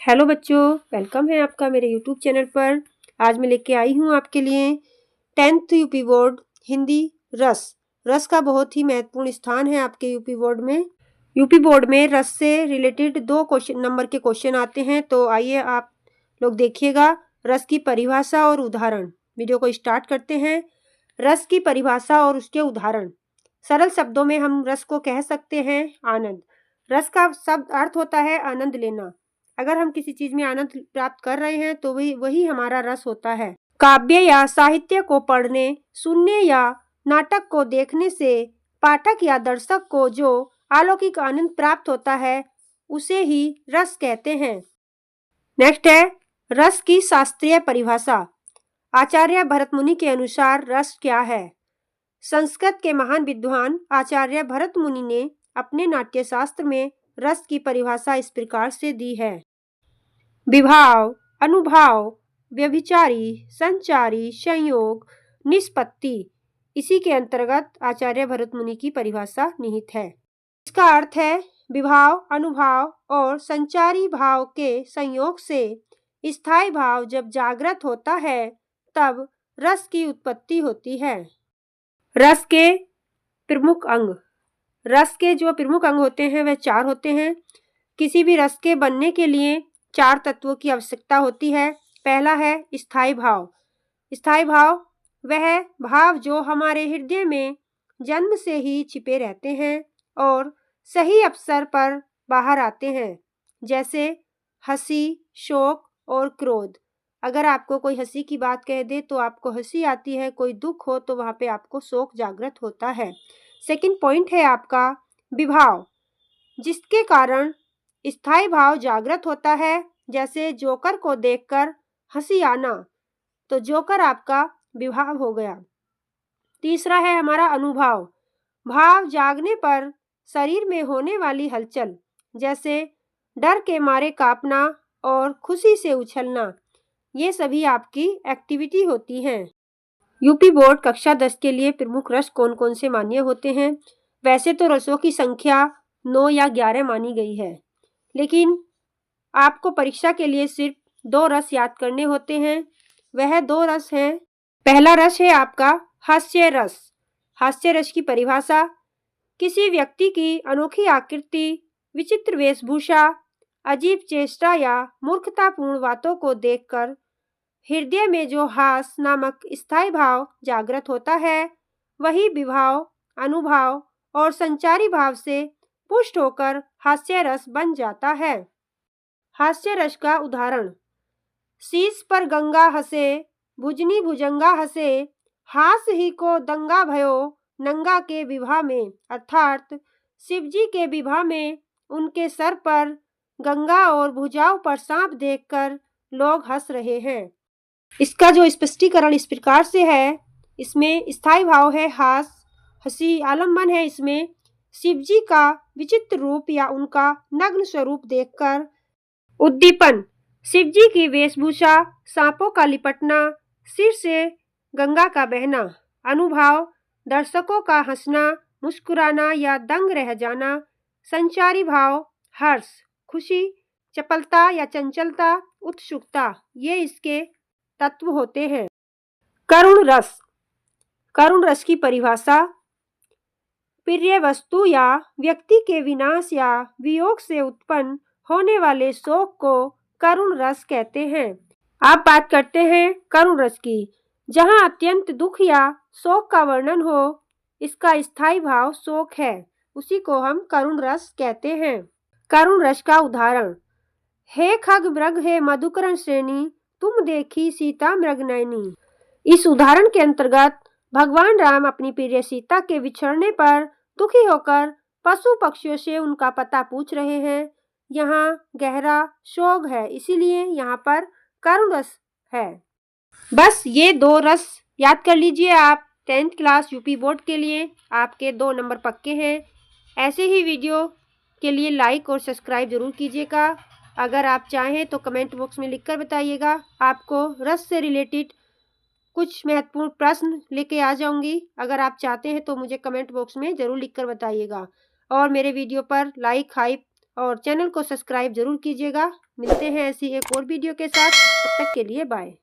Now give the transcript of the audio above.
Hello बच्चों, welcome है आपका मेरे यूट्यूब चैनल पर। आज मैं लेके आई हूँ आपके लिए 10th यूपी बोर्ड हिंदी रस। रस का बहुत ही महत्वपूर्ण स्थान है आपके यूपी बोर्ड में। यूपी बोर्ड में रस से रिलेटेड 2 क्वेश्चन नंबर के क्वेश्चन आते हैं, तो आइए आप लोग देखिएगा। रस की परिभाषा और उदाहरण। वीडियो को स्टार्ट करते हैं। रस की परिभाषा और उसके उदाहरण। सरल शब्दों में हम रस को कह सकते हैं आनंद। रस का शब्द अर्थ होता है आनंद लेना। अगर हम किसी चीज में आनंद प्राप्त कर रहे हैं तो वही हमारा रस होता है। काव्य या साहित्य को पढ़ने, सुनने या नाटक को देखने से पाठक या दर्शक को जो अलौकिक आनंद प्राप्त होता है उसे ही रस कहते हैं। नेक्स्ट है रस की शास्त्रीय परिभाषा। आचार्य भरत मुनि के अनुसार रस क्या है? संस्कृत के महान विद्वान आचार्य भरत मुनि ने अपने नाट्य शास्त्र में रस की परिभाषा इस प्रकार से दी है। विभाव, अनुभाव, व्यभिचारी, संचारी, संयोग, निष्पत्ति। इसी के अंतर्गत आचार्य भरत मुनि की परिभाषा निहित है। इसका अर्थ है विभाव, अनुभाव और संचारी भाव के संयोग से स्थायी भाव जब जागृत होता है तब रस की उत्पत्ति होती है। रस के प्रमुख अंग। रस के जो प्रमुख अंग होते हैं वह 4 होते हैं। किसी भी रस के बनने के लिए 4 तत्वों की आवश्यकता होती है। पहला है स्थायी भाव। स्थायी भाव वह भाव जो हमारे हृदय में जन्म से ही छिपे रहते हैं और सही अवसर पर बाहर आते हैं, जैसे हंसी, शोक और क्रोध। अगर आपको कोई हंसी की बात कह दे तो आपको हंसी आती है, कोई दुख हो तो वहाँ पे आपको शोक जागृत होता है। सेकंड पॉइंट है आपका विभाव, जिसके कारण स्थायी भाव जागृत होता है, जैसे जोकर को देखकर हंसी आना, तो जोकर आपका विभाव हो गया। तीसरा है हमारा अनुभाव। भाव जागने पर शरीर में होने वाली हलचल, जैसे डर के मारे कांपना और खुशी से उछलना, ये सभी आपकी एक्टिविटी होती हैं। यूपी बोर्ड कक्षा 10 के लिए प्रमुख रस कौन कौन से मान्य होते हैं? वैसे तो रसों की संख्या 9 या 11 मानी गई है, लेकिन आपको परीक्षा के लिए सिर्फ 2 रस याद करने होते हैं। वह 2 रस हैं। पहला रस है आपका हास्य रस। हास्य रस की परिभाषा: किसी व्यक्ति की अनोखी आकृति, विचित्र वेशभूषा, अजीब चेष्टा या मूर्खतापूर्ण बातों को देखकर हृदय में जो हास नामक स्थायी भाव जागृत होता है, वही विभाव, अनुभाव और संचारी भाव से पुष्ट होकर हास्य रस बन जाता है। हास्य रस का उदाहरण: शीश पर गंगा हंसे, भुजनी भुजंगा हंसे, हास ही को दंगा भयो नंगा के विवाह में। अर्थात शिवजी के विवाह में उनके सर पर गंगा और भुजाओं पर सांप देखकर लोग हंस रहे हैं। इसका जो स्पष्टीकरण इस प्रकार से है, इसमें स्थायी भाव है हास, हंसी, आलम्बन है इसमें शिवजी का विचित्र रूप या उनका नग्न स्वरूप देखकर। उद्दीपन: शिवजी की वेशभूषा, सांपों का लिपटना, सिर से गंगा का बहना। अनुभाव: दर्शकों का हंसना, मुस्कुराना या दंग रह जाना। संचारी भाव: हर्ष, खुशी, चपलता या चंचलता, उत्सुकता, ये इसके तत्व होते हैं। करुण रस। करुण रस की परिभाषा: प्रिय वस्तु या व्यक्ति के विनाश या वियोग से उत्पन्न होने वाले शोक को करुण रस कहते हैं। आप बात करते हैं करुण रस की। जहाँ अत्यंत दुख या शोक का वर्णन हो, इसका स्थायी भाव शोक है, उसी को हम करुण रस कहते हैं। करुण रस का उदाहरण: हे खग मृग हे मधुकरण श्रेणी, तुम देखी सीता मृग नयनी। इस उदाहरण के अंतर्गत भगवान राम अपनी प्रिय सीता के बिछड़ने पर दुखी होकर पशु पक्षियों से उनका पता पूछ रहे हैं। यहाँ गहरा शोक है, इसीलिए यहाँ पर करुण रस है। बस ये 2 रस याद कर लीजिए आप 10th क्लास यूपी बोर्ड के लिए। आपके 2 नंबर पक्के हैं। ऐसे ही वीडियो के लिए लाइक और सब्सक्राइब जरूर कीजिएगा। अगर आप चाहें तो कमेंट बॉक्स में लिखकर बताइएगा। आपको रस से रिलेटेड कुछ महत्वपूर्ण प्रश्न लेके आ जाऊंगी। अगर आप चाहते हैं तो मुझे कमेंट बॉक्स में ज़रूर लिखकर बताइएगा। और मेरे वीडियो पर लाइक, हाइप और चैनल को सब्सक्राइब ज़रूर कीजिएगा। मिलते हैं ऐसी एक और वीडियो के साथ, तब तक के लिए बाय।